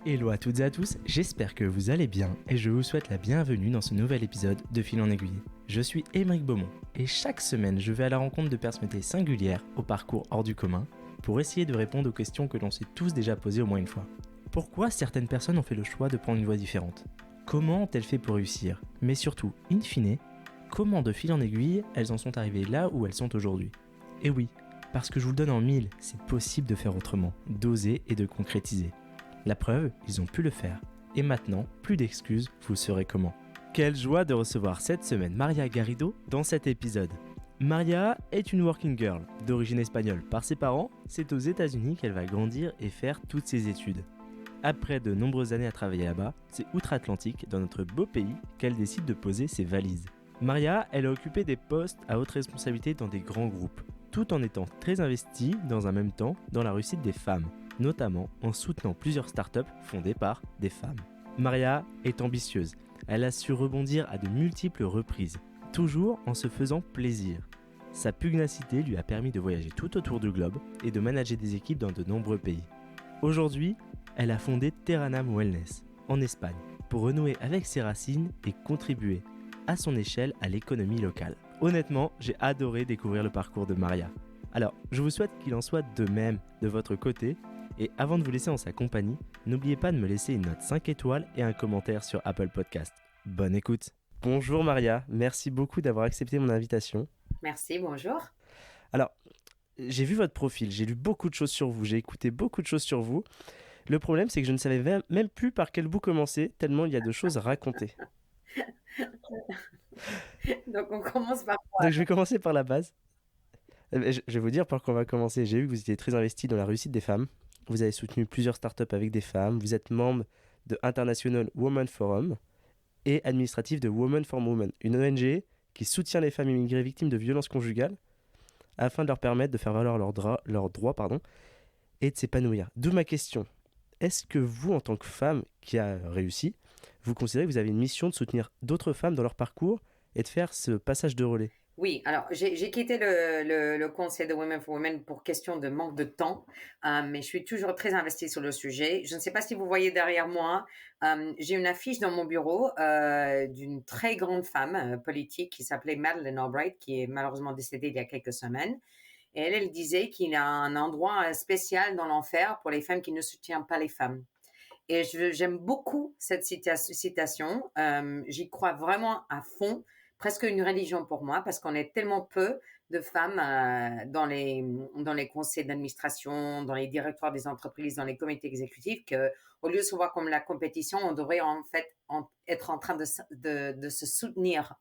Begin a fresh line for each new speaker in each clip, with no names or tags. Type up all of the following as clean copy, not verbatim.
Hello à toutes et à tous, j'espère que vous allez bien et je vous souhaite la bienvenue dans ce nouvel épisode de Fil en aiguille. Je suis Émeric Beaumont et chaque semaine je vais à la rencontre de personnalités singulières au parcours hors du commun pour essayer de répondre aux questions que l'on s'est tous déjà posées au moins une fois. Pourquoi certaines personnes ont fait le choix de prendre une voie différente ? Comment ont-elles fait pour réussir ? Mais surtout, in fine, comment de fil en aiguille elles en sont arrivées là où elles sont aujourd'hui ? Et oui, parce que je vous le donne en mille, c'est possible de faire autrement, d'oser et de concrétiser. La preuve, ils ont pu le faire. Et maintenant, plus d'excuses, vous saurez comment. Quelle joie de recevoir cette semaine Maria Garrido dans cet épisode. Maria est une working girl, d'origine espagnole par ses parents. C'est aux États-Unis qu'elle va grandir et faire toutes ses études. Après de nombreuses années à travailler là-bas, c'est outre-Atlantique, dans notre beau pays, qu'elle décide de poser ses valises. Maria, elle a occupé des postes à haute responsabilité dans des grands groupes, tout en étant très investie dans un même temps dans la réussite des femmes, notamment en soutenant plusieurs startups fondées par des femmes. Maria est ambitieuse, elle a su rebondir à de multiples reprises, toujours en se faisant plaisir. Sa pugnacité lui a permis de voyager tout autour du globe et de manager des équipes dans de nombreux pays. Aujourd'hui, elle a fondé Terranam Wellness, en Espagne, pour renouer avec ses racines et contribuer, à son échelle, à l'économie locale. Honnêtement, j'ai adoré découvrir le parcours de Maria. Alors, je vous souhaite qu'il en soit de même de votre côté. Et avant de vous laisser en sa compagnie, n'oubliez pas de me laisser une note 5 étoiles et un commentaire sur Apple Podcast. Bonne écoute. Bonjour Maria, merci beaucoup d'avoir accepté mon invitation.
Merci, bonjour.
Alors, j'ai vu votre profil, j'ai lu beaucoup de choses sur vous, j'ai écouté beaucoup de choses sur vous. Le problème, c'est que je ne savais même plus par quel bout commencer, tellement il y a de choses à raconter.
Donc on commence par quoi?
Donc je vais commencer par la base. Je vais vous dire par quoi on va commencer. J'ai vu que vous étiez très investi dans la réussite des femmes. Vous avez soutenu plusieurs startups avec des femmes. Vous êtes membre de International Women Forum et administratif de Women for Women, une ONG qui soutient les femmes immigrées victimes de violences conjugales afin de leur permettre de faire valoir leurs droits et de s'épanouir. D'où ma question. Est-ce que vous, en tant que femme qui a réussi, vous considérez que vous avez une mission de soutenir d'autres femmes dans leur parcours et de faire ce passage de relais ?
Oui, alors j'ai quitté le conseil de Women for Women pour question de manque de temps, mais je suis toujours très investie sur le sujet. Je ne sais pas si vous voyez derrière moi, j'ai une affiche dans mon bureau d'une très grande femme politique qui s'appelait Madeleine Albright, qui est malheureusement décédée il y a quelques semaines. Et elle disait qu'il y a un endroit spécial dans l'enfer pour les femmes qui ne soutiennent pas les femmes. Et j'aime beaucoup cette citation. J'y crois vraiment à fond, presque une religion pour moi, parce qu'on est tellement peu de femmes dans les conseils d'administration, dans les directoires des entreprises, dans les comités exécutifs, que au lieu de se voir comme la compétition, on devrait en fait être en train de se soutenir.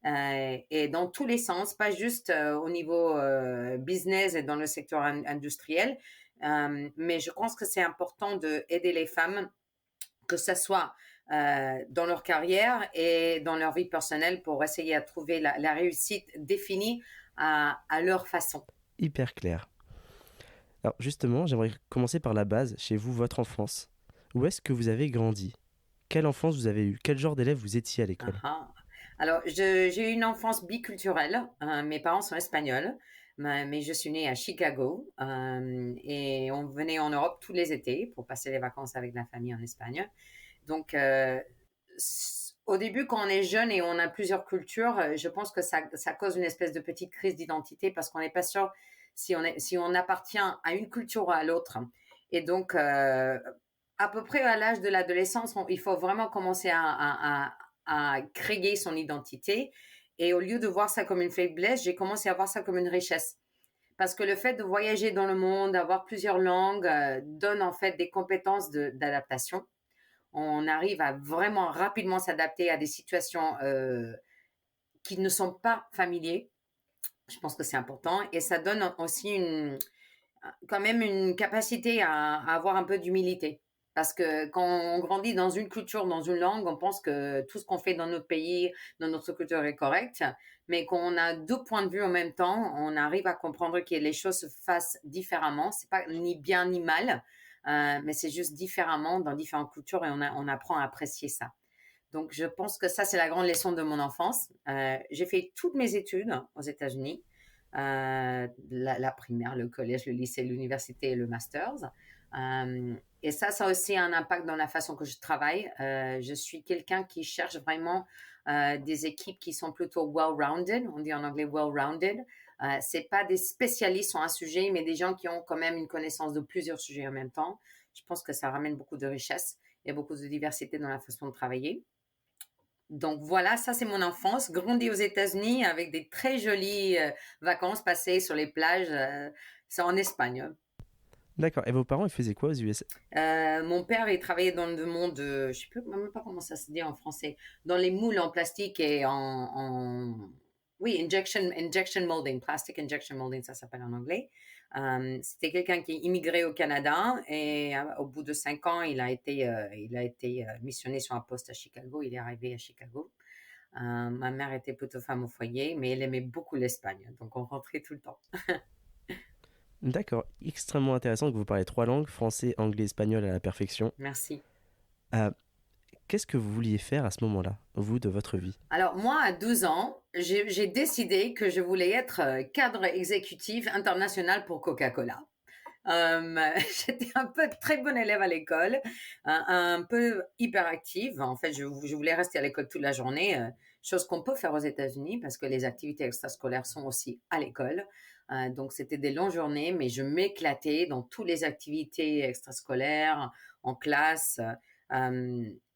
Et dans tous les sens, pas juste au niveau business et dans le secteur industriel, mais je pense que c'est important d'aider les femmes, que ce soit dans leur carrière et dans leur vie personnelle, pour essayer à trouver la réussite définie à leur façon.
Hyper clair. Alors justement, j'aimerais commencer par la base, chez vous, votre enfance. Où est-ce que vous avez grandi ? Quelle enfance vous avez eue ? Quel genre d'élève vous étiez à l'école ?
Alors, j'ai eu une enfance biculturelle. Mes parents sont espagnols, mais je suis née à Chicago et on venait en Europe tous les étés pour passer les vacances avec la famille en Espagne. Donc, au début, quand on est jeune et on a plusieurs cultures, je pense que ça cause une espèce de petite crise d'identité parce qu'on n'est pas sûr si on appartient à une culture ou à l'autre. Et donc, à peu près à l'âge de l'adolescence, il faut vraiment commencer à créer son identité. Et au lieu de voir ça comme une faiblesse, j'ai commencé à voir ça comme une richesse. Parce que le fait de voyager dans le monde, d'avoir plusieurs langues, donne en fait des compétences d'adaptation. On arrive à vraiment rapidement s'adapter à des situations qui ne sont pas familières. Je pense que c'est important. Et ça donne aussi quand même une capacité à avoir un peu d'humilité. Parce que quand on grandit dans une culture, dans une langue, on pense que tout ce qu'on fait dans notre pays, dans notre culture est correct. Mais quand on a deux points de vue en même temps, on arrive à comprendre que les choses se fassent différemment. C'est pas ni bien ni mal, mais c'est juste différemment dans différentes cultures et on apprend à apprécier ça. Donc, je pense que ça, c'est la grande leçon de mon enfance. J'ai fait toutes mes études aux États-Unis. La primaire, le collège, le lycée, l'université et le master's. Et ça a aussi un impact dans la façon que je travaille. Je suis quelqu'un qui cherche vraiment des équipes qui sont plutôt well-rounded. On dit en anglais well-rounded. C'est pas des spécialistes sur un sujet, mais des gens qui ont quand même une connaissance de plusieurs sujets en même temps. Je pense que ça ramène beaucoup de richesse. Il y a beaucoup de diversité dans la façon de travailler. Donc voilà, ça c'est mon enfance, grandi aux États-Unis avec des très jolies vacances passées sur les plages, c'est en Espagne.
D'accord. Et vos parents, ils faisaient quoi aux USA?
Mon père, il travaillait dans le monde, je sais plus même pas comment ça se dit en français, dans les moules en plastique et oui, injection molding, plastic injection molding, ça s'appelle en anglais. C'était quelqu'un qui est immigré au Canada et au bout de 5 ans, il a été missionné sur un poste à Chicago. Il est arrivé à Chicago. Ma mère était plutôt femme au foyer, mais elle aimait beaucoup l'Espagne, donc on rentrait tout le temps.
D'accord. Extrêmement intéressant que vous parlez 3 langues, français, anglais, espagnol à la perfection.
Merci.
Euh, Qu'est-ce que vous vouliez faire à ce moment-là, vous, de votre vie?
Alors, moi, à 12 ans, j'ai décidé que je voulais être cadre exécutif international pour Coca-Cola. J'étais un peu très bonne élève à l'école, un peu hyperactive. En fait, je voulais rester à l'école toute la journée, chose qu'on peut faire aux États-Unis parce que les activités extrascolaires sont aussi à l'école. Donc, c'était des longues journées, mais je m'éclatais dans toutes les activités extrascolaires, en classe.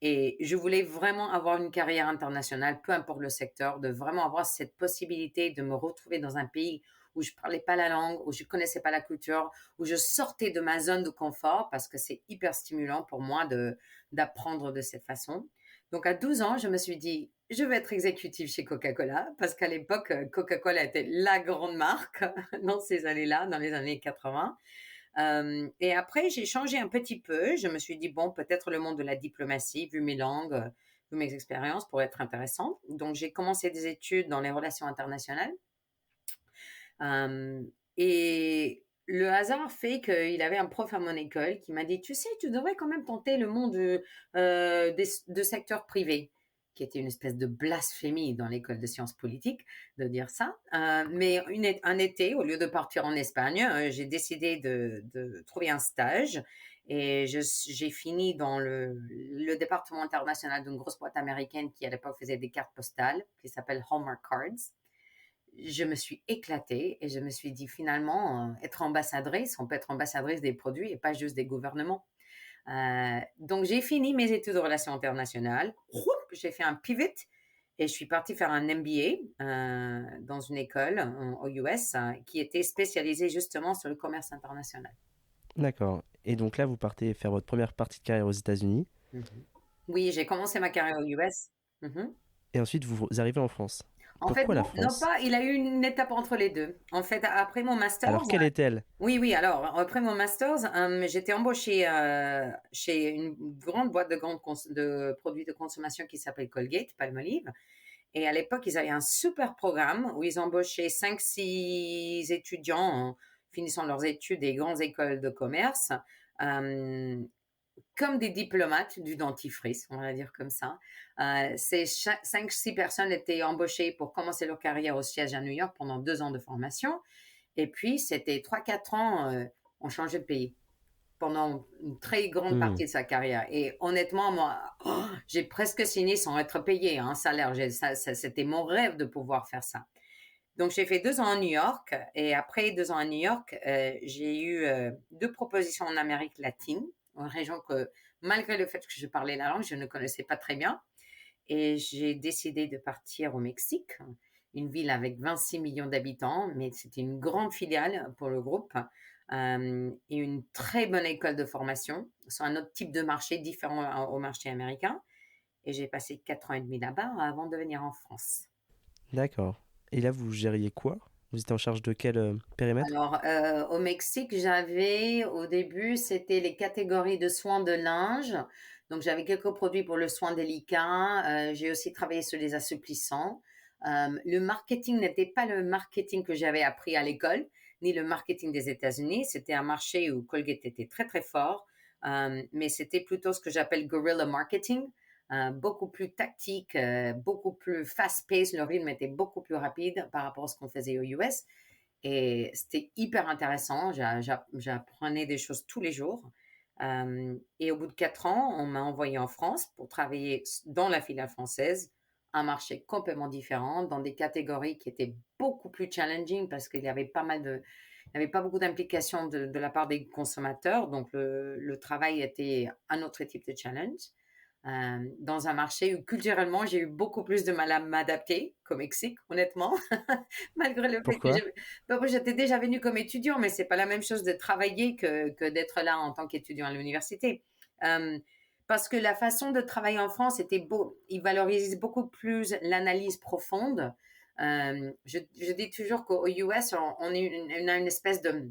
Et je voulais vraiment avoir une carrière internationale, peu importe le secteur, de vraiment avoir cette possibilité de me retrouver dans un pays où je parlais pas la langue, où je connaissais pas la culture, où je sortais de ma zone de confort parce que c'est hyper stimulant pour moi d'apprendre de cette façon. Donc à 12 ans, je me suis dit, je vais être exécutive chez Coca-Cola parce qu'à l'époque, Coca-Cola était la grande marque dans ces années-là, dans les années 80. Et après, j'ai changé un petit peu. Je me suis dit, bon, peut-être le monde de la diplomatie, vu mes langues, vu mes expériences, pourrait être intéressant. Donc, j'ai commencé des études dans les relations internationales. Et le hasard fait qu'il avait un prof à mon école qui m'a dit, tu sais, tu devrais quand même tenter le monde de secteur privé, qui était une espèce de blasphémie dans l'école de sciences politiques de dire ça. Mais un été, au lieu de partir en Espagne, j'ai décidé de trouver un stage. Et j'ai fini dans le département international d'une grosse boîte américaine qui à l'époque faisait des cartes postales, qui s'appelle Hallmark Cards. Je me suis éclatée et je me suis dit finalement, être ambassadrice, on peut être ambassadrice des produits et pas juste des gouvernements. Donc j'ai fini mes études de relations internationales, j'ai fait un pivot et je suis partie faire un MBA dans une école aux US qui était spécialisée justement sur le commerce international.
D'accord. Et donc là, vous partez faire votre première partie de carrière aux États-Unis,
Mhm. Oui, j'ai commencé ma carrière aux US. Mhm.
et ensuite vous arrivez en France.
En fait,
Pourquoi la
non, non
France?
pas, il a eu une étape entre les deux. En fait, après mon master,
Alors, quelle est-elle?
oui, oui. Alors, après mon master's, j'étais embauchée chez une grande boîte de produits de consommation qui s'appelle Colgate, Palmolive. Et à l'époque, ils avaient un super programme où ils embauchaient 5, 6 étudiants en finissant leurs études des grandes écoles de commerce, euh, comme des diplomates du dentifrice, on va dire comme ça. Ces 5, 6 personnes étaient embauchées pour commencer leur carrière au siège à New York pendant 2 ans de formation. Et puis, c'était 3, 4 ans, on changeait de pays pendant une très grande
Hmm.
partie de sa carrière. Et honnêtement, moi, j'ai presque signé sans être payé un salaire. C'était mon rêve de pouvoir faire ça. Donc, j'ai fait 2 ans à New York. Et après 2 ans à New York, j'ai eu 2 propositions en Amérique latine, une région que, malgré le fait que je parlais la langue, je ne connaissais pas très bien. Et j'ai décidé de partir au Mexique, une ville avec 26 millions d'habitants, mais c'était une grande filiale pour le groupe et une très bonne école de formation sur un autre type de marché différent au marché américain. Et j'ai passé 4 ans et demi là-bas avant de venir en France.
D'accord. Et là, vous gériez quoi? Vous étiez en charge de quel périmètre?
Alors, au Mexique, j'avais, au début, c'était les catégories de soins de linge. Donc, j'avais quelques produits pour le soin délicat. J'ai aussi travaillé sur les assouplissants. Le marketing n'était pas le marketing que j'avais appris à l'école, ni le marketing des États-Unis. C'était un marché où Colgate était très, très fort. Mais c'était plutôt ce que j'appelle guerrilla marketing. Beaucoup plus tactique, beaucoup plus fast-paced. Le rythme était beaucoup plus rapide par rapport à ce qu'on faisait aux US. Et c'était hyper intéressant. J'apprenais des choses tous les jours. Et au bout de 4 ans, on m'a envoyé en France pour travailler dans la filiale française, un marché complètement différent, dans des catégories qui étaient beaucoup plus challenging parce qu'il y avait pas mal de, il n'y avait pas beaucoup d'implication de la part des consommateurs, donc le travail était un autre type de challenge. Dans un marché où culturellement j'ai eu beaucoup plus de mal à m'adapter qu'au Mexique, honnêtement, malgré le fait que
Pourquoi?
moi, j'étais déjà venue comme étudiant, mais c'est pas la même chose de travailler que d'être là en tant qu'étudiant à l'université. Euh, Parce que la façon de travailler en France était beau, ils valorisent beaucoup plus l'analyse profonde. Je dis toujours qu'au US, on a une espèce de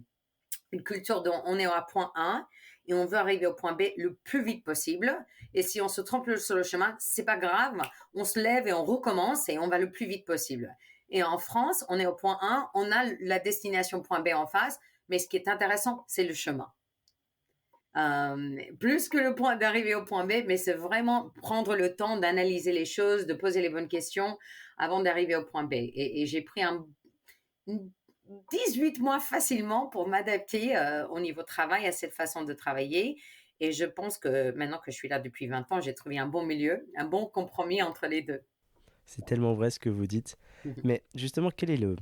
une culture dont on est à point A et on veut arriver au point B le plus vite possible. Et si on se trompe sur le chemin, c'est pas grave. On se lève et on recommence et on va le plus vite possible. Et en France, on est au point A, on a la destination point B en face, mais ce qui est intéressant, c'est le chemin. Plus que le point d'arriver au point B, mais c'est vraiment prendre le temps d'analyser les choses, de poser les bonnes questions avant d'arriver au point B. Et j'ai pris 18 mois facilement pour m'adapter au niveau travail à cette façon de travailler. Et je pense que maintenant que je suis là depuis 20 ans, j'ai trouvé un bon milieu, un bon compromis entre les deux.
C'est tellement vrai ce que vous dites. Mais justement, quel est le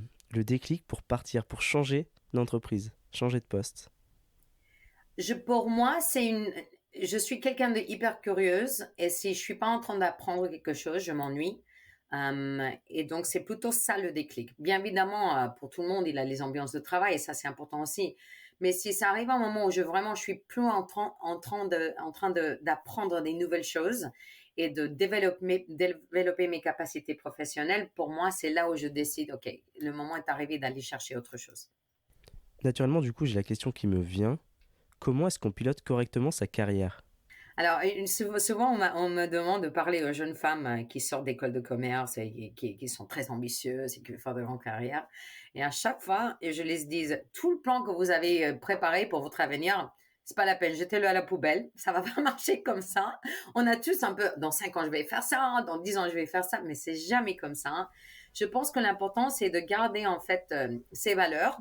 déclic pour partir, pour changer d'entreprise, changer de poste?
Pour moi, je suis quelqu'un de hyper curieuse et si je suis pas en train d'apprendre quelque chose, je m'ennuie. Et donc, c'est plutôt ça le déclic. Bien évidemment, pour tout le monde, il a les ambiances de travail et ça, c'est important aussi. Mais si ça arrive à un moment où je suis plus d'apprendre des nouvelles choses et de développer mes capacités professionnelles, pour moi, c'est là où je décide, OK, le moment est arrivé d'aller chercher autre chose.
Naturellement, du coup, j'ai la question qui me vient. Comment est-ce qu'on pilote correctement sa carrière?
Alors, souvent, on me demande de parler aux jeunes femmes qui sortent d'école de commerce et qui sont très ambitieuses et qui veulent faire de grandes carrières. Et à chaque fois, je les dis, tout le plan que vous avez préparé pour votre avenir, c'est pas la peine, jetez-le à la poubelle. Ça va pas marcher comme ça. On a tous un peu, dans 5 ans, je vais faire ça, dans 10 ans, je vais faire ça, mais c'est jamais comme ça, hein. Je pense que l'important, c'est de garder en fait ses valeurs,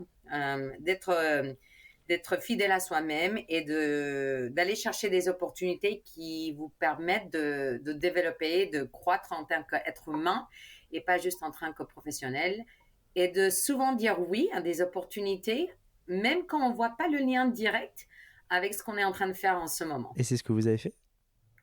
d'être fidèle à soi-même et d'aller chercher des opportunités qui vous permettent de développer, de croître en tant qu'être humain et pas juste en tant que professionnel. Et de souvent dire oui à des opportunités, même quand on ne voit pas le lien direct avec ce qu'on est en train de faire en ce moment.
Et c'est ce que vous avez fait?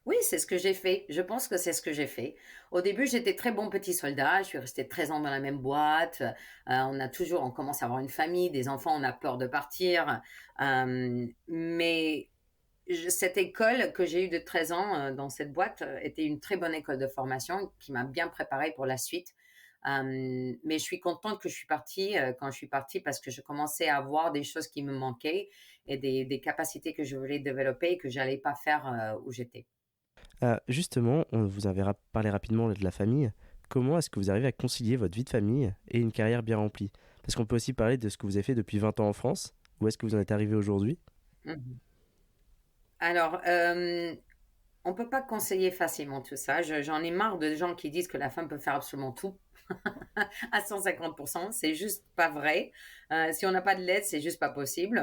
Oui, c'est ce que j'ai fait. Je pense que c'est ce que j'ai fait. Au début, j'étais très bon petit soldat. Je suis restée 13 ans dans la même boîte. On commence à avoir une famille, des enfants, on a peur de partir. Mais cette école que j'ai eue de 13 ans dans cette boîte était une très bonne école de formation qui m'a bien préparée pour la suite. Mais je suis contente que je suis partie quand je suis partie parce que je commençais à voir des choses qui me manquaient et des capacités que je voulais développer et que j'allais pas faire où j'étais.
Justement, on vous avait parlé rapidement de la famille. Comment est-ce que vous arrivez à concilier votre vie de famille et une carrière bien remplie? Parce qu'on peut aussi parler de ce que vous avez fait depuis 20 ans en France. Où est-ce que vous en êtes arrivé aujourd'hui?
Mhm. Alors, on peut pas conseiller facilement tout ça. J'en ai marre de gens qui disent que la femme peut faire absolument tout à 150%. C'est juste pas vrai. Si on n'a pas de l'aide, c'est juste pas possible.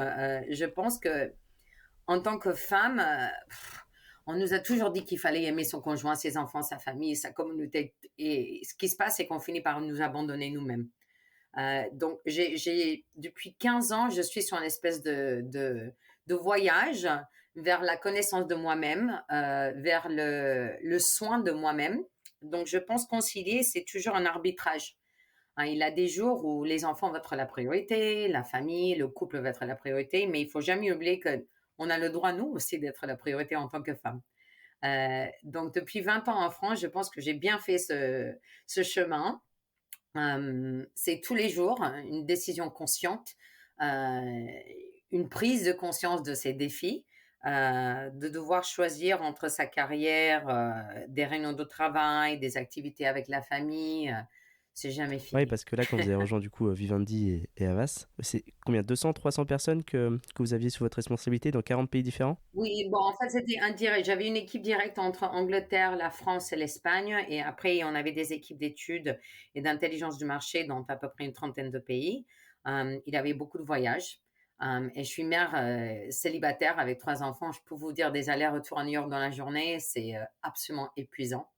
Je pense que en tant que femme, on nous a toujours dit qu'il fallait aimer son conjoint, ses enfants, sa famille, sa communauté. Et ce qui se passe, c'est qu'on finit par nous abandonner nous-mêmes. Donc, depuis 15 ans, je suis sur une espèce de voyage vers la connaissance de moi-même, vers le soin de moi-même. Donc, je pense concilier, c'est toujours un arbitrage. Hein, il y a des jours où les enfants vont être la priorité, la famille, le couple va être la priorité, mais il faut jamais oublier qu'on a le droit, nous aussi, d'être la priorité en tant que femme. Donc, depuis 20 ans en France, je pense que j'ai bien fait ce chemin. C'est tous les jours une décision consciente, euh, une prise de conscience de ces défis, de devoir choisir entre sa carrière, des réunions de travail, des activités avec la famille. C'est jamais
Oui,
fini.
parce que là, quand vous avez rejoint du coup Vivendi et Havas, c'est combien? 200, 300 personnes que vous aviez sous votre responsabilité dans 40 pays différents?
Oui, bon, en fait, c'était indirect. J'avais une équipe directe entre Angleterre, la France et l'Espagne. Et après, on avait des équipes d'études et d'intelligence du marché dans à peu près une trentaine de pays. Il y avait beaucoup de voyages. Et je suis mère célibataire avec 3 enfants. Je peux vous dire des allers-retours à New York dans la journée, c'est absolument épuisant.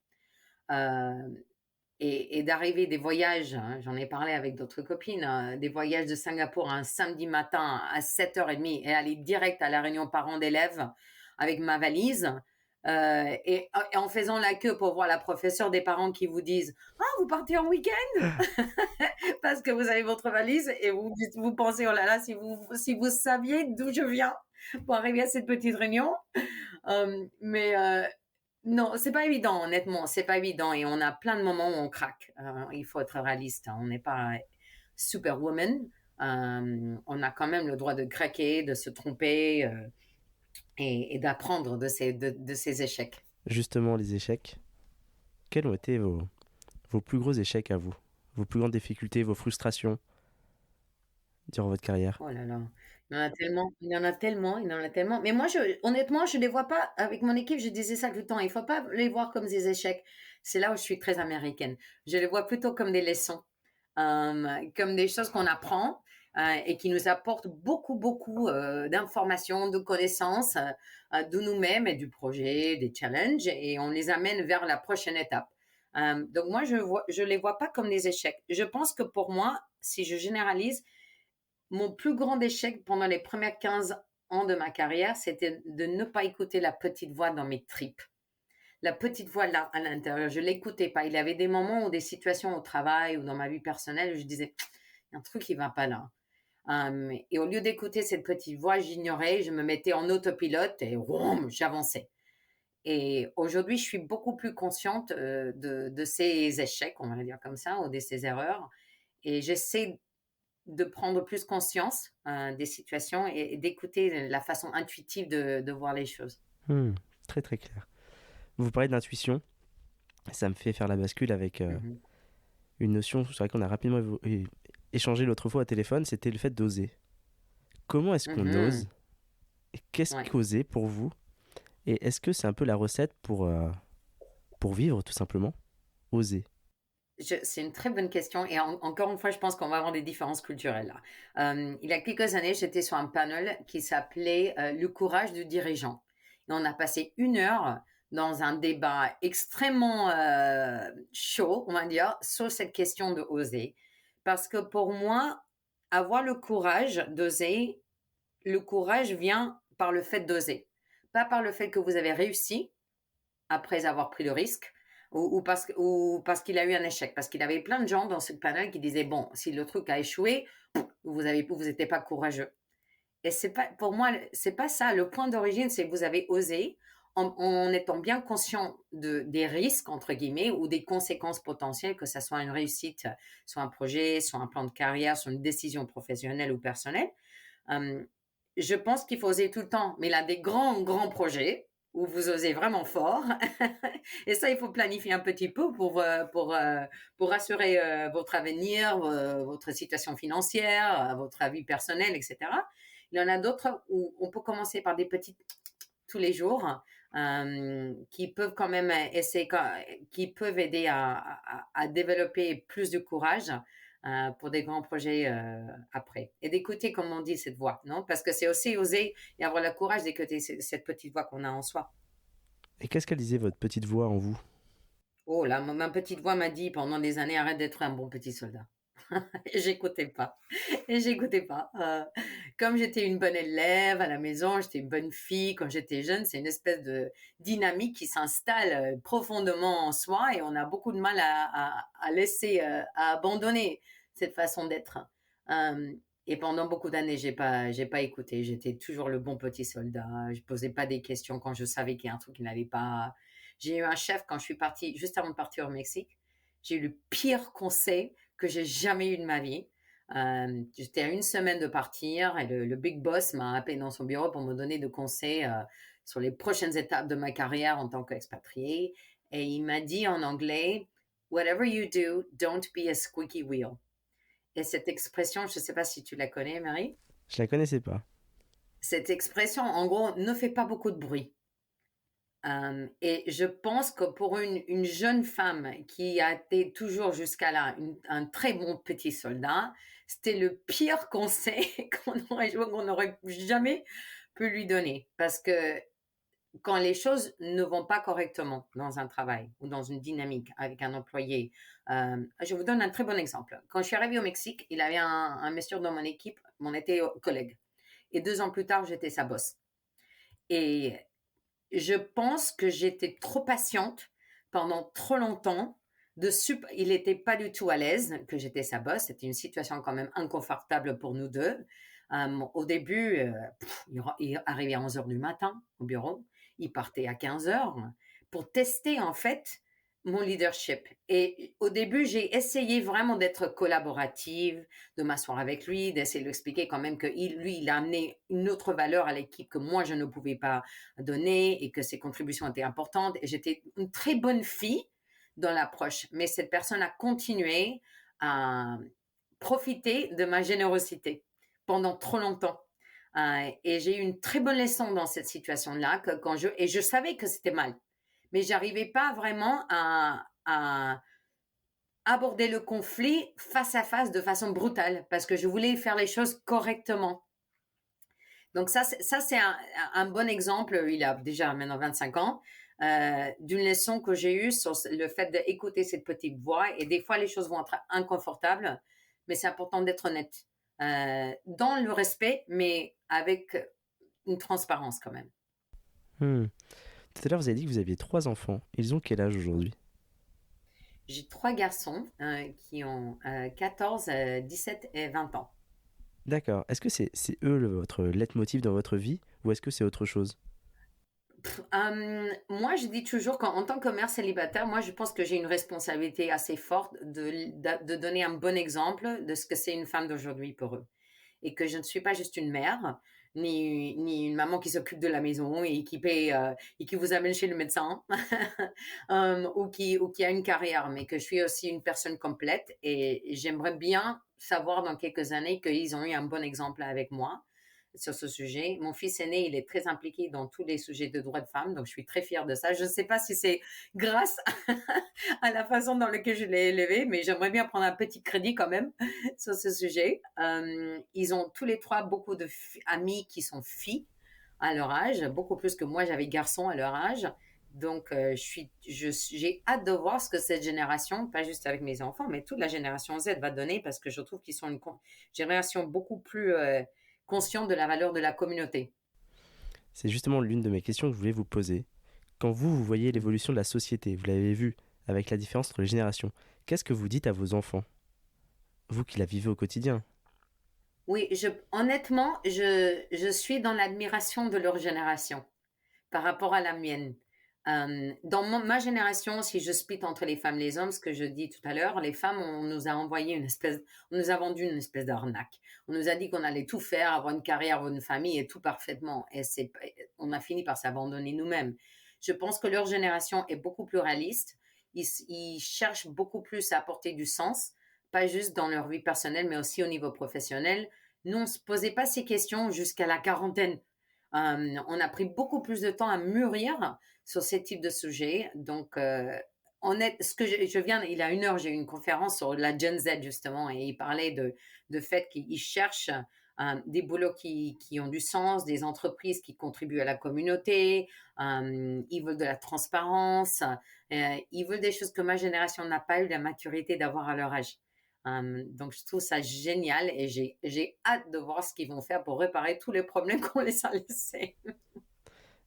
Euh, et d'arriver des voyages, hein, j'en ai parlé avec d'autres copines, des voyages de Singapour un samedi matin à 7h30 et aller direct à la réunion parents d'élèves avec ma valise. Et en faisant la queue pour voir la professeure des parents qui vous disent «Ah, vous partez en week-end?» Parce que vous avez votre valise et vous pensez «Oh là là, si vous saviez d'où je viens pour arriver à cette petite réunion.» Mais non, c'est pas évident, honnêtement, c'est pas évident et on a plein de moments où on craque. Il faut être réaliste, hein. On n'est pas superwoman. On a quand même le droit de craquer, de se tromper et d'apprendre de ces échecs.
Justement, les échecs. Quels ont été vos plus gros échecs à vous? Vos plus grandes difficultés, vos frustrations durant votre carrière?
Oh là là, il y en a tellement, il y en a tellement, il y en a tellement. Mais moi, honnêtement, je les vois pas. Avec mon équipe, je disais ça tout le temps. Il faut pas les voir comme des échecs. C'est là où je suis très américaine. Je les vois plutôt comme des leçons, comme des choses qu'on apprend et qui nous apportent beaucoup, beaucoup d'informations, de connaissances de nous-mêmes et du projet, des challenges, et on les amène vers la prochaine étape. Donc moi, je les vois pas comme des échecs. Je pense que pour moi, si je généralise, mon plus grand échec pendant les premières 15 ans de ma carrière, c'était de ne pas écouter la petite voix dans mes tripes. La petite voix là, à l'intérieur, je ne l'écoutais pas. Il y avait des moments ou des situations au travail ou dans ma vie personnelle où je disais, il y a un truc qui ne va pas là. Et au lieu d'écouter cette petite voix, j'ignorais, je me mettais en autopilote et vroom, j'avançais. Et aujourd'hui, je suis beaucoup plus consciente de ces échecs, on va dire comme ça, ou de ces erreurs. Et j'essaie de prendre plus conscience des situations et d'écouter la façon intuitive de voir les choses.
Hmm, très très clair. Vous parlez de l'intuition, ça me fait faire la bascule avec
Mhm.
une notion, c'est vrai qu'on a rapidement échangé l'autre fois au téléphone, c'était le fait d'oser. Comment est-ce qu'on ose?
Mhm.
Et qu'est-ce
Ouais.
qu'oser pour vous? Et est-ce que c'est un peu la recette pour vivre tout simplement? Oser.
C'est une très bonne question et encore une fois, je pense qu'on va avoir des différences culturelles là. Il y a quelques années, j'étais sur un panel qui s'appelait Le courage du dirigeant. Et on a passé 1 heure dans un débat extrêmement chaud, on va dire, sur cette question de oser. Parce que pour moi, avoir le courage d'oser, le courage vient par le fait d'oser, pas par le fait que vous avez réussi après avoir pris le risque ou parce qu'il a eu un échec. Parce qu'il y avait plein de gens dans ce panel qui disaient, bon, si le truc a échoué, vous n'étiez pas courageux. Et c'est pas, pour moi, c'est pas ça. Le point d'origine, c'est que vous avez osé en étant bien conscient des risques, entre guillemets, ou des conséquences potentielles, que ce soit une réussite, soit un projet, soit un plan de carrière, soit une décision professionnelle ou personnelle. Euh, je pense qu'il faut oser tout le temps, mais il a des grands, grands projets où vous osez vraiment fort. Et ça, il faut planifier un petit peu pour assurer votre avenir, votre situation financière, votre vie personnelle, etc. Il y en a d'autres où on peut commencer par des petits tous les jours qui peuvent quand même essayer, qui peuvent aider à développer plus de courage pour des grands projets après. Et d'écouter, comme on dit, cette voix, non? Parce que c'est aussi oser et avoir le courage d'écouter cette petite voix qu'on a en soi.
Et qu'est-ce qu'elle disait votre petite voix en vous?
Oh là, ma petite voix m'a dit pendant des années, arrête d'être un bon petit soldat. Et j'écoutais pas. Et j'écoutais pas. Comme j'étais une bonne élève à la maison, j'étais une bonne fille quand j'étais jeune, c'est une espèce de dynamique qui s'installe profondément en soi et on a beaucoup de mal à laisser, à abandonner cette façon d'être. Euh, et pendant beaucoup d'années, j'ai pas écouté. J'étais toujours le bon petit soldat. Je posais pas des questions quand je savais qu'il y a un truc qui n'allait pas. J'ai eu un chef quand je suis partie, juste avant de partir au Mexique. J'ai eu le pire conseil que j'ai jamais eu de ma vie. J'étais à une semaine de partir et le big boss m'a appelé dans son bureau pour me donner des conseils sur les prochaines étapes de ma carrière en tant qu'expatrié. Et il m'a dit en anglais, Whatever you do, don't be a squeaky wheel. Et cette expression, je ne sais pas si tu la connais, Marie.
Je la connaissais pas.
Cette expression, en gros, ne fait pas beaucoup de bruit. Et je pense que pour une jeune femme qui a été toujours jusqu'à là un très bon petit soldat, c'était le pire conseil qu'on aurait jamais pu lui donner. Parce que quand les choses ne vont pas correctement dans un travail ou dans une dynamique avec un employé, je vous donne un très bon exemple. Quand je suis arrivée au Mexique, il y avait un monsieur dans mon équipe, on était collègues. Et 2 ans plus tard, j'étais sa boss. Et je pense que j'étais trop patiente pendant trop longtemps. Il n'était pas du tout à l'aise que j'étais sa boss. C'était une situation quand même inconfortable pour nous deux. Au début, il arrivait à 11 heures du matin au bureau. Il partait à 15 heures pour tester en fait mon leadership. Et au début, j'ai essayé vraiment d'être collaborative, de m'asseoir avec lui, d'essayer de lui expliquer quand même que lui, il a amené une autre valeur à l'équipe que moi, je ne pouvais pas donner et que ses contributions étaient importantes. Et j'étais une très bonne fille dans l'approche. Mais cette personne a continué à profiter de ma générosité pendant trop longtemps. Et j'ai eu une très bonne leçon dans cette situation-là et je savais que c'était mal, mais j'arrivais pas vraiment à aborder le conflit face à face de façon brutale parce que je voulais faire les choses correctement. Donc ça c'est un bon exemple. Il a déjà maintenant 25 ans. D'une leçon que j'ai eue sur le fait d'écouter cette petite voix. Et des fois, les choses vont être inconfortables, mais c'est important d'être honnête. Dans le respect, mais avec une transparence quand même.
Tout à l'heure, vous avez dit que vous aviez 3 enfants. Ils ont quel âge aujourd'hui?
J'ai 3 garçons qui ont 14, 17 et 20 ans.
D'accord. Est-ce que c'est eux votre leitmotiv dans votre vie ou est-ce que c'est autre chose?
Moi, je dis toujours qu'en tant que mère célibataire, moi, je pense que j'ai une responsabilité assez forte de donner un bon exemple de ce que c'est une femme d'aujourd'hui pour eux. Et que je ne suis pas juste une mère, ni une maman qui s'occupe de la maison et qui paye et qui vous amène chez le médecin ou qui a une carrière, mais que je suis aussi une personne complète. Et j'aimerais bien savoir dans quelques années qu'ils ont eu un bon exemple avec moi sur ce sujet. Mon fils aîné, il est très impliqué dans tous les sujets de droits de femmes, donc je suis très fière de ça. Je ne sais pas si c'est grâce à la façon dans laquelle je l'ai élevé, mais j'aimerais bien prendre un petit crédit quand même sur ce sujet. Ils ont tous les trois beaucoup de amis qui sont filles à leur âge, beaucoup plus que moi j'avais garçons à leur âge. Donc, j'ai hâte de voir ce que cette génération, pas juste avec mes enfants, mais toute la génération Z va donner parce que je trouve qu'ils sont une génération beaucoup plus consciente de la valeur de la communauté.
C'est justement l'une de mes questions que je voulais vous poser. Quand vous voyez l'évolution de la société, vous l'avez vu avec la différence entre les générations, qu'est-ce que vous dites à vos enfants? Vous qui la vivez au quotidien.
Oui, honnêtement, je suis dans l'admiration de leur génération par rapport à la mienne. Dans ma génération, si je split entre les femmes et les hommes, ce que je dis tout à l'heure, les femmes, on nous a envoyé on nous a vendu une espèce d'arnaque. On nous a dit qu'on allait tout faire, avoir une carrière, avoir une famille et tout parfaitement. Et on a fini par s'abandonner nous-mêmes. Je pense que leur génération est beaucoup plus réaliste. Ils cherchent beaucoup plus à apporter du sens, pas juste dans leur vie personnelle, mais aussi au niveau professionnel. Nous, on ne se posait pas ces questions jusqu'à la quarantaine. On a pris beaucoup plus de temps à mûrir sur ces types de sujets. Donc, ce que je viens, il y a 1 heure, j'ai eu une conférence sur la Gen Z justement, et il parlait de fait qu'ils cherchent des boulots qui ont du sens, des entreprises qui contribuent à la communauté, ils veulent de la transparence, ils veulent des choses que ma génération n'a pas eu la maturité d'avoir à leur âge. Donc, je trouve ça génial et j'ai hâte de voir ce qu'ils vont faire pour réparer tous les problèmes qu'on les a laissés.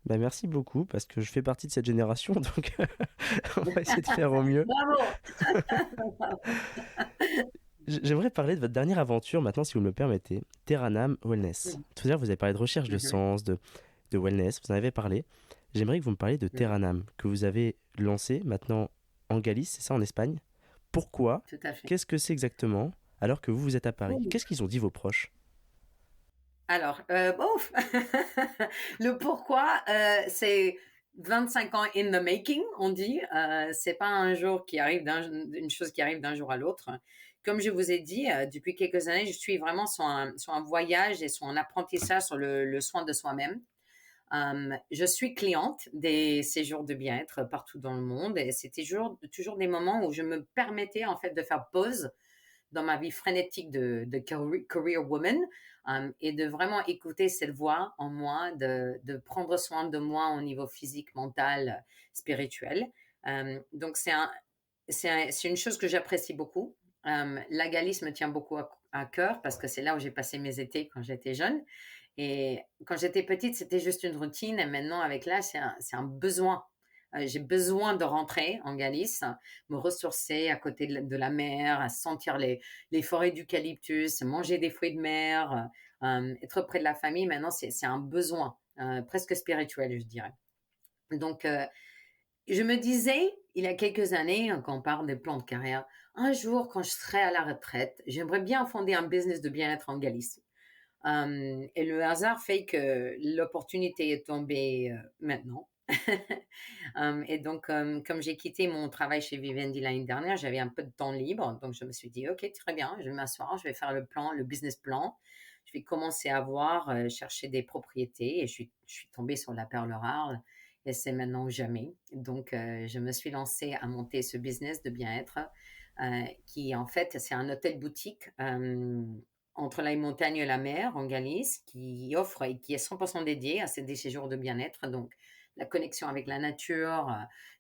Bah, merci beaucoup parce que je fais partie de cette génération, donc on va essayer de faire au mieux.
Bravo!
J'aimerais parler de votre dernière aventure maintenant, si vous me le permettez, Terranam Wellness. Tout à l'heure, vous avez parlé de recherche de
Mhm,
sens, de wellness, vous en avez parlé. J'aimerais que vous me parliez de
mhm,
Terranam, que vous avez lancé maintenant en Galice, c'est ça, en Espagne. Pourquoi?
tout à fait.
Qu'est-ce que c'est exactement? Alors que vous êtes à Paris. Qu'est-ce qu'ils ont dit vos proches?
Alors, bof! Le pourquoi, c'est 25 ans in the making, on dit. C'est pas un jour qui arrive une chose qui arrive d'un jour à l'autre. Comme je vous ai dit, depuis quelques années, je suis vraiment sur un voyage et sur un apprentissage sur le soin de soi-même. Je suis cliente des séjours de bien-être partout dans le monde et c'était toujours des moments où je me permettais en fait de faire pause dans ma vie frénétique de career woman et de vraiment écouter cette voix en moi, de prendre soin de moi au niveau physique, mental, spirituel. Donc, c'est une chose que j'apprécie beaucoup. La Galice me tient beaucoup à cœur parce que c'est là où j'ai passé mes étés quand j'étais jeune. Et quand j'étais petite, c'était juste une routine. Et maintenant, avec l'âge, c'est un besoin. J'ai besoin de rentrer en Galice, me ressourcer à côté de la mer, à sentir les forêts d'eucalyptus, manger des fruits de mer, être près de la famille. Maintenant, c'est un besoin, presque spirituel, je dirais. Donc, je me disais, il y a quelques années, quand on parle des plans de carrière, un jour, quand je serai à la retraite, j'aimerais bien fonder un business de bien-être en Galice. Et le hasard fait que l'opportunité est tombée maintenant. Et donc, comme j'ai quitté mon travail chez Vivendi l'année dernière, j'avais un peu de temps libre. Donc, je me suis dit, OK, très bien, je vais m'asseoir, je vais faire le business plan. Je vais commencer à voir, chercher des propriétés. Et je suis tombée sur la perle rare. Et c'est maintenant ou jamais. Donc, je me suis lancée à monter ce business de bien-être qui, en fait, c'est un hôtel boutique entre la montagne et la mer en Galice qui offre et qui est 100% dédié à des séjours de bien-être. Donc, la connexion avec la nature,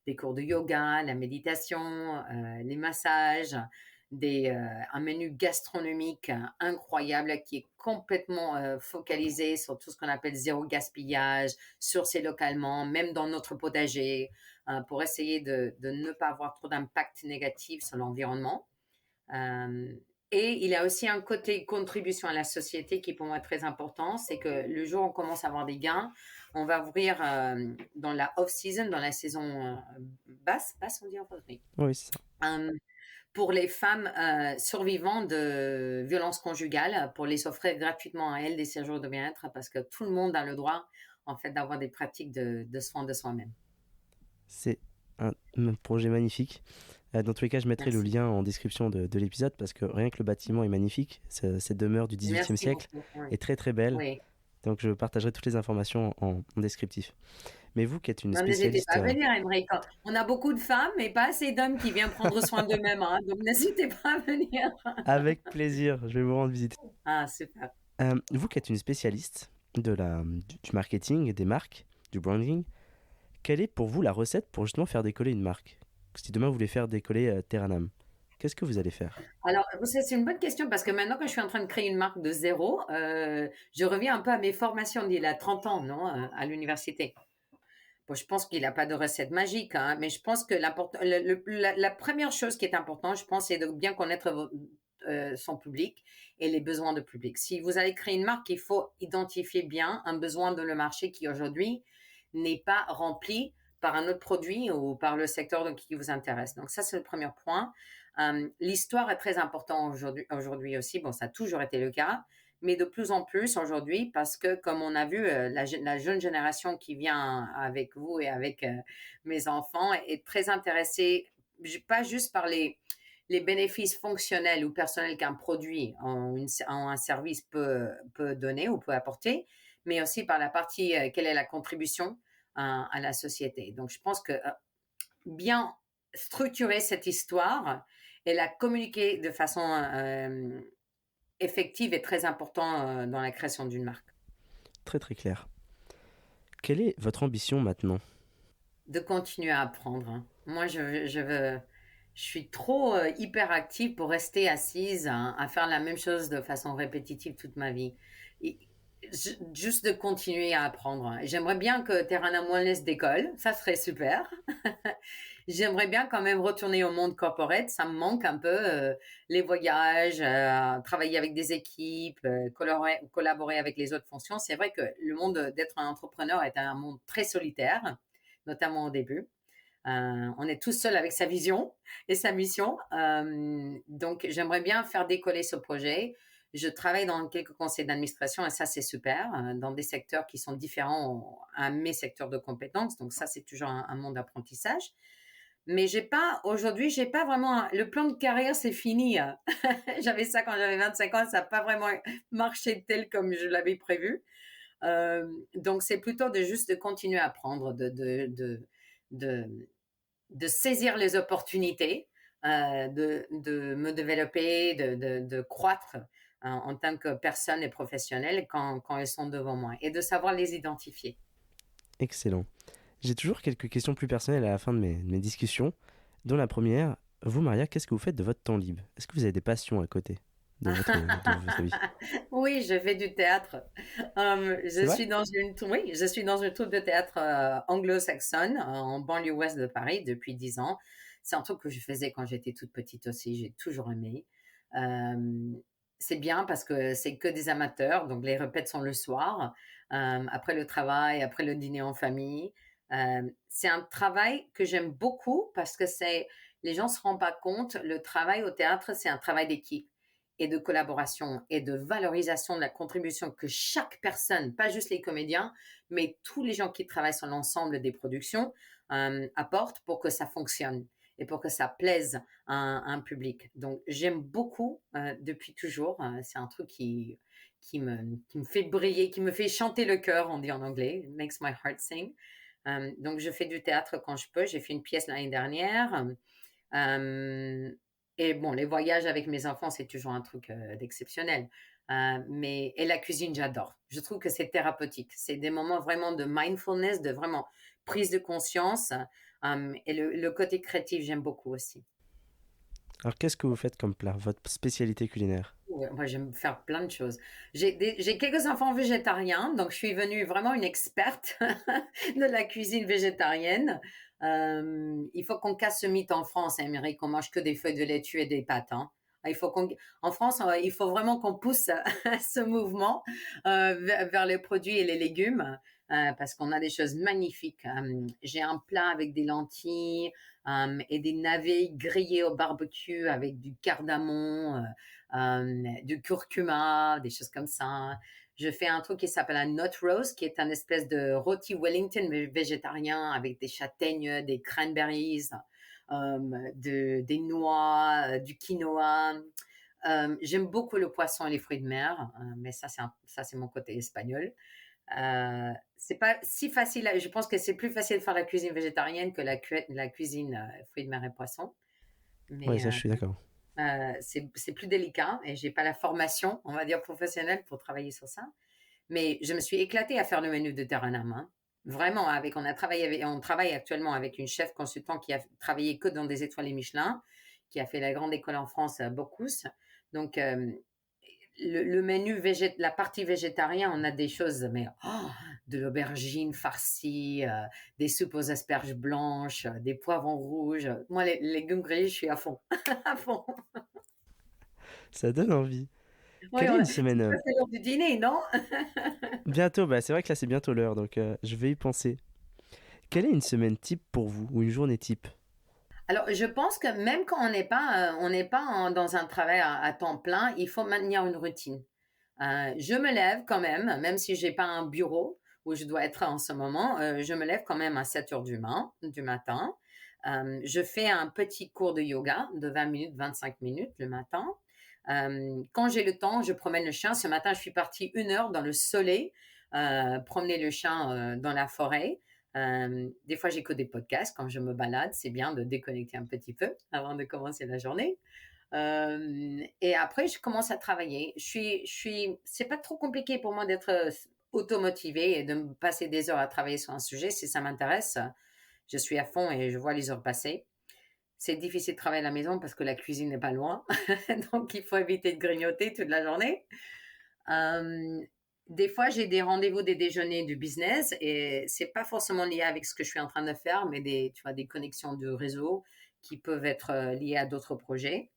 des cours de yoga, la méditation, les massages, un menu gastronomique incroyable qui est complètement focalisé sur tout ce qu'on appelle zéro gaspillage, sourcé localement, même dans notre potager, pour essayer de ne pas avoir trop d'impact négatif sur l'environnement. Et il y a aussi un côté contribution à la société qui pour moi est très important, c'est que le jour où on commence à avoir des gains, on va ouvrir dans la off-season, dans la saison basse on dit en français.
Oui, c'est ça.
Pour les femmes survivantes de violences conjugales, pour les offrir gratuitement à elles des séjours de bien-être, parce que tout le monde a le droit, en fait, d'avoir des pratiques de soins de soi-même.
C'est un projet magnifique. Dans tous les cas, je mettrai le
Merci.
lien en description de l'épisode parce que rien que le bâtiment est magnifique. Cette demeure du XVIIIe
Merci
siècle
beaucoup. Oui.
est très très belle.
Oui.
Donc je partagerai toutes les informations en descriptif. Mais vous qui êtes une
Non, n'hésitez pas
spécialiste,
à venir, Émeric. On a beaucoup de femmes, mais pas assez d'hommes qui viennent prendre soin d'eux-mêmes, hein. Donc, n'hésitez pas à venir.
avec plaisir, je vais vous rendre visite.
Ah, super.
Vous qui êtes une spécialiste du marketing, des marques, du branding, quelle est pour vous la recette pour justement faire décoller une marque? Si demain vous voulez faire décoller Terranam, qu'est-ce que vous allez faire?
Alors, c'est une bonne question parce que maintenant que je suis en train de créer une marque de zéro, je reviens un peu à mes formations d'il y a 30 ans, non, à l'université. Bon, je pense qu'il n'a pas de recette magique, hein, mais je pense que la première chose qui est importante, je pense, c'est de bien connaître son public et les besoins de public. Si vous allez créer une marque, il faut identifier bien un besoin de le marché qui aujourd'hui n'est pas rempli par un autre produit ou par le secteur qui vous intéresse. Donc ça, c'est le premier point. L'histoire est très importante aujourd'hui aussi. Bon, ça a toujours été le cas, mais de plus en plus aujourd'hui parce que, comme on a vu, la jeune génération qui vient avec vous et avec mes enfants est très intéressée, pas juste par les bénéfices fonctionnels ou personnels qu'un produit en un service peut donner ou peut apporter, mais aussi par la partie, quelle est la contribution à la société. Donc, je pense que bien structurer cette histoire et la communiquer de façon effective est très important dans la création d'une marque.
Très très clair. Quelle est votre ambition maintenant?
De continuer à apprendre, hein. Moi, je suis trop hyper active pour rester assise à faire la même chose de façon répétitive toute ma vie. Et juste de continuer à apprendre. J'aimerais bien que Terranam Wellness décolle, ça serait super. J'aimerais bien quand même retourner au monde corporate, ça me manque un peu, les voyages, travailler avec des équipes, collaborer avec les autres fonctions. C'est vrai que le monde d'être un entrepreneur est un monde très solitaire, notamment au début. On est tous seuls avec sa vision et sa mission. Donc, j'aimerais bien faire décoller ce projet. Je travaille dans quelques conseils d'administration et ça, c'est super, dans des secteurs qui sont différents à mes secteurs de compétences. Donc, ça, c'est toujours un monde d'apprentissage. Mais aujourd'hui, j'ai pas vraiment, le plan de carrière, c'est fini. J'avais ça quand j'avais 25 ans, ça n'a pas vraiment marché tel comme je l'avais prévu. Donc, c'est plutôt de juste de continuer à apprendre, de, de saisir les opportunités, de me développer, de croître en tant que personne et professionnelle quand elles sont devant moi et de savoir les identifier.
Excellent. J'ai toujours quelques questions plus personnelles à la fin de mes discussions, dont la première, vous Maria, qu'est-ce que vous faites de votre temps libre? Est-ce que vous avez des passions à côté de votre vie?
Oui, je fais du théâtre.
C'est vrai?
Oui, je suis dans une troupe de théâtre anglo-saxonne en banlieue ouest de Paris depuis 10 ans. C'est un truc que je faisais quand j'étais toute petite aussi. J'ai toujours aimé. Euh, c'est bien parce que c'est que des amateurs, donc les répètes sont le soir, après le travail, après le dîner en famille. C'est un travail que j'aime beaucoup parce que les gens se rendent pas compte, le travail au théâtre, c'est un travail d'équipe et de collaboration et de valorisation de la contribution que chaque personne, pas juste les comédiens, mais tous les gens qui travaillent sur l'ensemble des productions, apportent pour que ça fonctionne et pour que ça plaise à un public. Donc, j'aime beaucoup depuis toujours. C'est un truc qui me fait briller, qui me fait chanter le cœur, on dit en anglais, it makes my heart sing. Donc, je fais du théâtre quand je peux. J'ai fait une pièce l'année dernière. Euh, et bon, les voyages avec mes enfants, c'est toujours un truc d'exceptionnel. Et la cuisine, j'adore. Je trouve que c'est thérapeutique. C'est des moments vraiment de mindfulness, de vraiment prise de conscience. Et le côté créatif, j'aime beaucoup aussi.
Alors qu'est-ce que vous faites comme plat, votre spécialité culinaire?
Ouais, moi, j'aime faire plein de choses. J'ai quelques enfants végétariens, donc je suis venue vraiment une experte de la cuisine végétarienne. Il faut qu'on casse ce mythe en France, hein, Amérique, qu'on mange que des feuilles de laitue et des pâtes, hein. En France, il faut vraiment qu'on pousse ce mouvement vers les produits et les légumes parce qu'on a des choses magnifiques. J'ai un plat avec des lentilles et des navets grillés au barbecue avec du cardamome, du curcuma, des choses comme ça. Je fais un truc qui s'appelle un nut roast, qui est un espèce de rôti Wellington végétarien avec des châtaignes, des cranberries, des noix, du quinoa. J'aime beaucoup le poisson et les fruits de mer, mais ça c'est mon côté espagnol. C'est pas si facile. Je pense que c'est plus facile de faire la cuisine végétarienne que la cuisine fruits de mer et poissons.
Ouais,
Mais
ça je suis d'accord.
c'est plus délicat et j'ai pas la formation, on va dire, professionnelle pour travailler sur ça. Mais je me suis éclatée à faire le menu de Terranam, hein. Vraiment, on travaille actuellement avec une chef consultant qui a travaillé que dans des étoiles Michelin, qui a fait la grande école en France à Bocuse. Donc, le menu la partie végétarien, on a des choses, mais de l'aubergine farcie, des soupes aux asperges blanches, des poivrons rouges. Moi, les légumes grillés, je suis à fond, à fond.
Ça donne envie.
Oui,
Quelle est une
c'est
semaine
presque l'heure du dîner, non?
bientôt, bah c'est vrai que là c'est bientôt l'heure, donc je vais y penser. Quelle est une semaine type pour vous, ou une journée type?
Alors, je pense que même quand on n'est pas dans un travail à temps plein, il faut maintenir une routine. Je me lève quand même si j'ai pas un bureau où je dois être en ce moment, je me lève quand même à 7 heures du matin. Je fais un petit cours de yoga de 20 minutes, 25 minutes le matin. Quand j'ai le temps, je promène le chien. Ce matin, je suis partie 1 heure dans le soleil, promener le chien dans la forêt. Des fois, j'écoute des podcasts quand je me balade. C'est bien de déconnecter un petit peu avant de commencer la journée. Et après, je commence à travailler. C'est pas trop compliqué pour moi d'être automotivée et de me passer des heures à travailler sur un sujet. Si ça m'intéresse, je suis à fond et je vois les heures passer. C'est difficile de travailler à la maison parce que la cuisine n'est pas loin. Donc, il faut éviter de grignoter toute la journée. Euh, des fois, j'ai des rendez-vous, des déjeuners du business et c'est pas forcément lié avec ce que je suis en train de faire, mais tu vois, des connexions de réseau qui peuvent être liées à d'autres projets.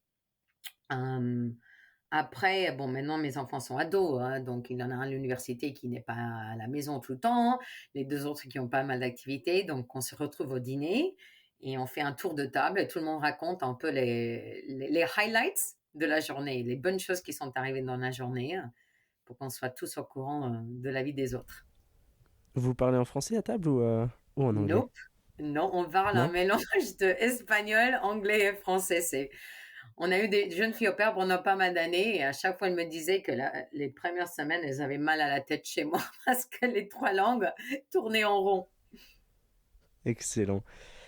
Euh, Après, bon, maintenant mes enfants sont ados, hein, donc il y en a un à l'université qui n'est pas à la maison tout le temps, les deux autres qui ont pas mal d'activités, donc on se retrouve au dîner et on fait un tour de table et tout le monde raconte un peu les highlights de la journée, les bonnes choses qui sont arrivées dans la journée, pour qu'on soit tous au courant de la vie des autres.
Vous parlez en français à table ou en anglais?
Nope. Non, on parle un
Non?
mélange de espagnol, anglais et français. On a eu des jeunes filles au pair pendant pas mal d'années et à chaque fois, elles me disaient que les premières semaines, elles avaient mal à la tête chez moi parce que les trois langues tournaient en rond.
Excellent.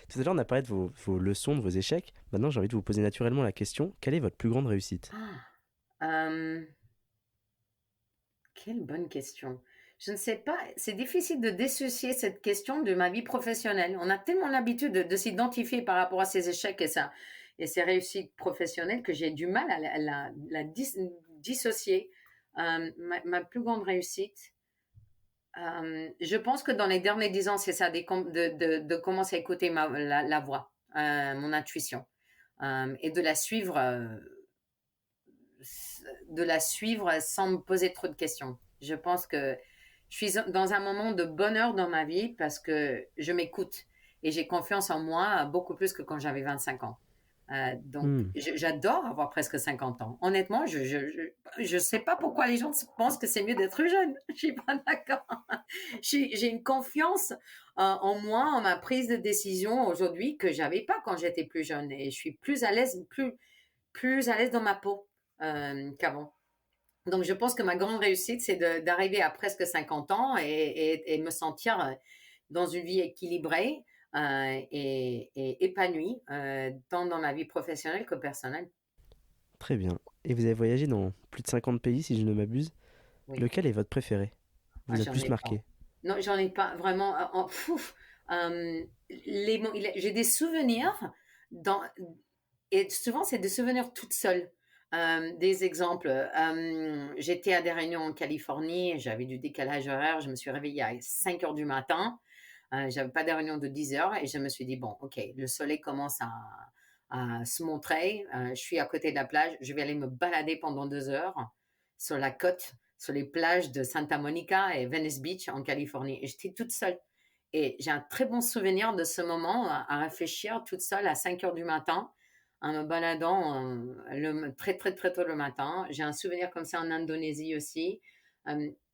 Tout à l'heure, on a parlé de vos leçons, de vos échecs. Maintenant, j'ai envie de vous poser naturellement la question, quelle est votre plus grande réussite?
Euh, Quelle bonne question. Je ne sais pas, c'est difficile de dissocier cette question de ma vie professionnelle. On a tellement l'habitude de s'identifier par rapport à ses échecs et ses réussites professionnelles que j'ai du mal à dissocier. Ma plus grande réussite, je pense que dans les derniers 10 ans, c'est ça, de commencer à écouter la voix, mon intuition, et de la suivre sans me poser trop de questions. Je pense que je suis dans un moment de bonheur dans ma vie parce que je m'écoute et j'ai confiance en moi beaucoup plus que quand j'avais 25 ans. Donc,
Hmm.
j'adore avoir presque 50 ans. Honnêtement, je sais pas pourquoi les gens pensent que c'est mieux d'être jeune. Je suis pas d'accord. J'ai une confiance en moi, en ma prise de décision aujourd'hui que j'avais pas quand j'étais plus jeune et je suis plus à l'aise, plus à l'aise dans ma peau qu'avant. Donc, je pense que ma grande réussite, c'est d'arriver à presque 50 ans et me sentir dans une vie équilibrée et épanouie, tant dans ma vie professionnelle que personnelle.
Très bien. Et vous avez voyagé dans plus de 50 pays, si je ne m'abuse.
Oui.
Lequel est votre préféré?
Ah,
Vous a
j'en
plus
ai pas.
marqué?
Non, j'en ai pas vraiment. J'ai des souvenirs dans, et souvent, c'est des souvenirs toute seule. Des exemples. J'étais à des réunions en Californie, j'avais du décalage horaire, je me suis réveillée à 5 heures du matin. J'avais pas de réunion de 10 heures et je me suis dit, bon, ok, le soleil commence à se montrer. Je suis à côté de la plage, je vais aller me balader pendant 2 heures sur la côte, sur les plages de Santa Monica et Venice Beach en Californie. Et j'étais toute seule. Et j'ai un très bon souvenir de ce moment à réfléchir toute seule à 5 heures du matin en me baladant très, très, très tôt le matin. J'ai un souvenir comme ça en Indonésie aussi.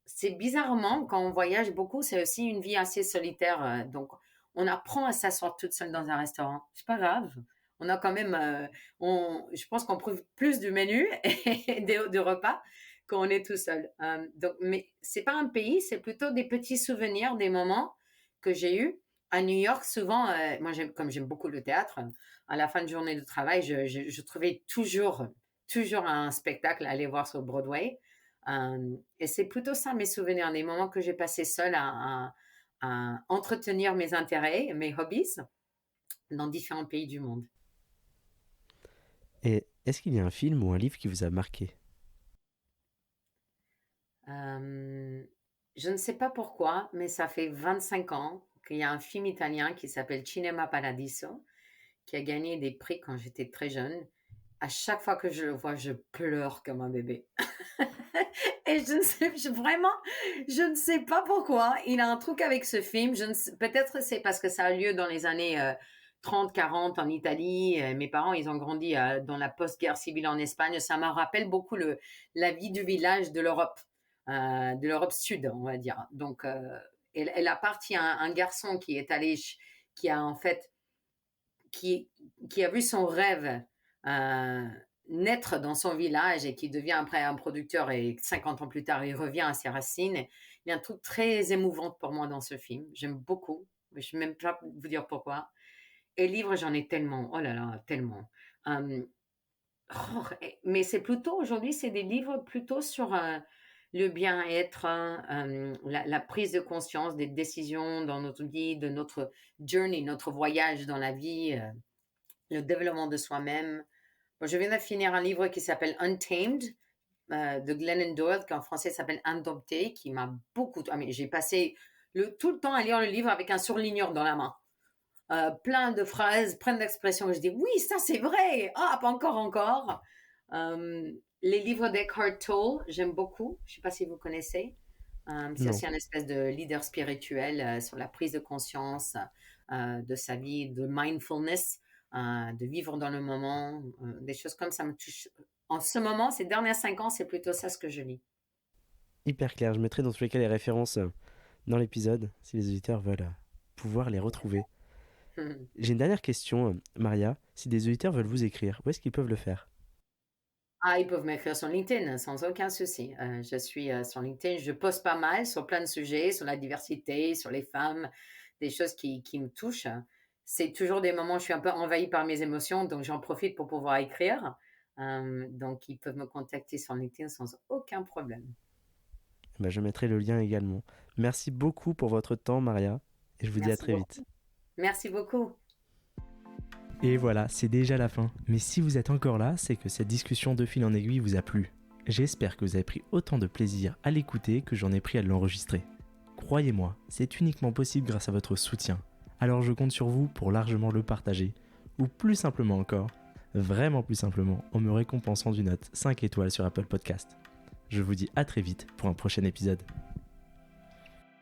C'est bizarrement, quand on voyage beaucoup, c'est aussi une vie assez solitaire. Donc, on apprend à s'asseoir toute seule dans un restaurant. C'est pas grave. On a quand même, je pense qu'on prouve plus du menu et des repas quand on est tout seul. Donc, mais c'est pas un pays, c'est plutôt des petits souvenirs, des moments que j'ai eus. À New York, souvent, moi, comme j'aime beaucoup le théâtre, à la fin de journée de travail, je trouvais toujours un spectacle à aller voir sur Broadway. Et c'est plutôt ça mes souvenirs, des moments que j'ai passés seule à entretenir mes intérêts, mes hobbies dans différents pays du monde.
Et est-ce qu'il y a un film ou un livre qui vous a marqué?
Je ne sais pas pourquoi, mais ça fait 25 ans qu'il y a un film italien qui s'appelle Cinema Paradiso, qui a gagné des prix quand j'étais très jeune. À chaque fois que je le vois, je pleure comme un bébé. Et vraiment, je ne sais pas pourquoi. Il a un truc avec ce film. Peut-être c'est parce que ça a lieu dans les années 30, 40 en Italie. Mes parents, ils ont grandi dans la post-guerre civile en Espagne. Ça me rappelle beaucoup la vie du village de l'Europe sud, on va dire. Donc, elle appartient à un garçon qui est allé, qui a en fait, qui a vu son rêve euh, naître dans son village et qui devient après un producteur et 50 ans plus tard, il revient à ses racines. Il y a un truc très émouvant pour moi dans ce film. J'aime beaucoup. Je ne sais même pas vous dire pourquoi. Et livres, j'en ai tellement. Oh là là, tellement. Euh, mais c'est plutôt, aujourd'hui, c'est des livres plutôt sur le bien-être, la prise de conscience des décisions dans notre vie, de notre journey, notre voyage dans la vie, le développement de soi-même. Bon, je viens de finir un livre qui s'appelle Untamed de Glennon Doyle, qui en français s'appelle Indompté, qui m'a beaucoup. J'ai passé tout le temps à lire le livre avec un surligneur dans la main. Plein de phrases, plein d'expressions que je dis oui, ça c'est vrai. Ah, pas encore. Les livres d'Eckhart Tolle, j'aime beaucoup. Je ne sais pas si vous connaissez. C'est
Non.
aussi un espèce de leader spirituel sur la prise de conscience de sa vie, de mindfulness, de vivre dans le moment, des choses comme ça me touchent. En ce moment, ces dernières 5 ans, c'est plutôt ça ce que je lis.
Hyper clair. Je mettrai dans tous les cas les références dans l'épisode, si les auditeurs veulent pouvoir les retrouver. J'ai une dernière question, Maria. Si des auditeurs veulent vous écrire, où est-ce qu'ils peuvent le faire?
Ah, ils peuvent m'écrire sur LinkedIn sans aucun souci. Je suis sur LinkedIn, je poste pas mal sur plein de sujets, sur la diversité, sur les femmes, des choses qui me touchent. C'est toujours des moments où je suis un peu envahie par mes émotions, donc j'en profite pour pouvoir écrire. Donc, ils peuvent me contacter sur LinkedIn sans aucun problème.
Bah, je mettrai le lien également. Merci beaucoup pour votre temps, Maria, et je vous dis à
Merci
très vite.
beaucoup. Merci beaucoup.
Et voilà, c'est déjà la fin. Mais si vous êtes encore là, c'est que cette discussion de fil en aiguille vous a plu. J'espère que vous avez pris autant de plaisir à l'écouter que j'en ai pris à l'enregistrer. Croyez-moi, c'est uniquement possible grâce à votre soutien. Alors je compte sur vous pour largement le partager, ou plus simplement encore, vraiment plus simplement, en me récompensant d'une note 5 étoiles sur Apple Podcast. Je vous dis à très vite pour un prochain épisode.